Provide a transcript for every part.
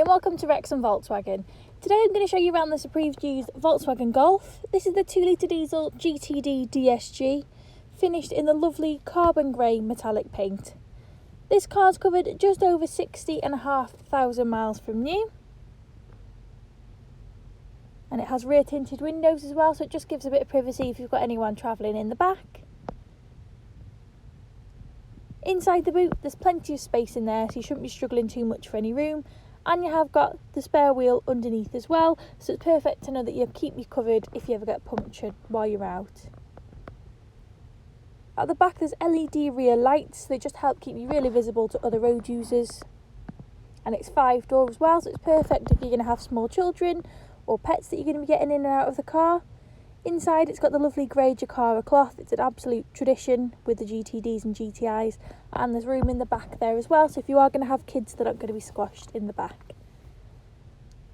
and welcome to Wrexham Volkswagen. Today I'm going to show you around this approved used Volkswagen Golf. This is the 2.0 diesel GTD DSG, finished in the lovely carbon grey metallic paint. This car's covered just over 60,500 miles from new. And it has rear tinted windows as well, so it just gives a bit of privacy if you've got anyone travelling in the back. Inside the boot there's plenty of space in there, so you shouldn't be struggling too much for any room. And you have got the spare wheel underneath as well, so it's perfect to know that you'll keep you covered if you ever get punctured while you're out. At the back there's LED rear lights, they just help keep you really visible to other road users. And it's 5-door as well, so it's perfect if you're going to have small children or pets that you're going to be getting in and out of the car. Inside it's got the lovely grey Jacara cloth. It's an absolute tradition with the GTDs and GTIs, and there's room in the back there as well, so if you are going to have kids that aren't going to be squashed in the back.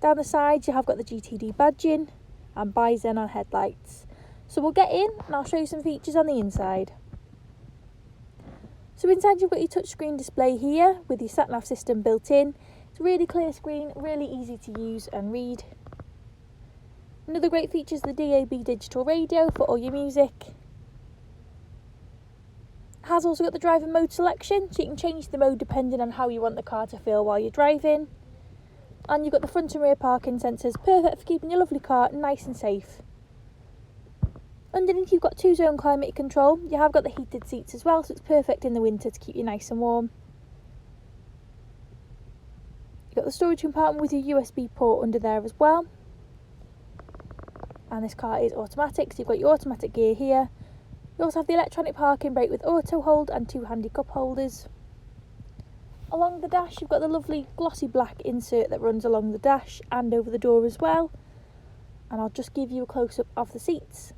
Down the sides you have got the GTD badging and Bi-Xenon headlights. So we'll get in and I'll show you some features on the inside. So inside you've got your touchscreen display here with your sat-nav system built in. It's a really clear screen, really easy to use and read. Another great feature is the DAB digital radio for all your music. It has also got the driving mode selection, so you can change the mode depending on how you want the car to feel while you're driving. And you've got the front and rear parking sensors, perfect for keeping your lovely car nice and safe. Underneath you've got 2-zone climate control. You have got the heated seats as well, so it's perfect in the winter to keep you nice and warm. You've got the storage compartment with your USB port under there as well. And this car is automatic, so you've got your automatic gear here. You also have the electronic parking brake with auto hold and 2 handy cup holders. Along the dash you've got the lovely glossy black insert that runs along the dash and over the door as well. And I'll just give you a close-up of the seats.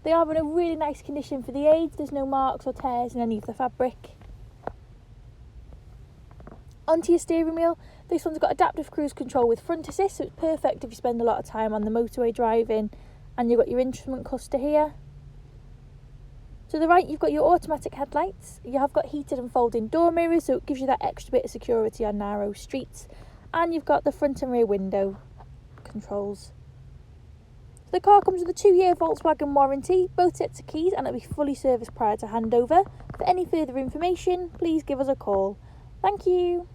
They are in a really nice condition for the age. There's no marks or tears in any of the fabric. Onto your steering wheel, this one's got adaptive cruise control with front assist, so it's perfect if you spend a lot of time on the motorway driving. And you've got your instrument cluster here. To the right you've got your automatic headlights. You have got heated and folding door mirrors, so it gives you that extra bit of security on narrow streets. And you've got the front and rear window controls. The car comes with a 2-year Volkswagen warranty, both sets of keys, and it'll be fully serviced prior to handover. For any further information, please give us a call. Thank you.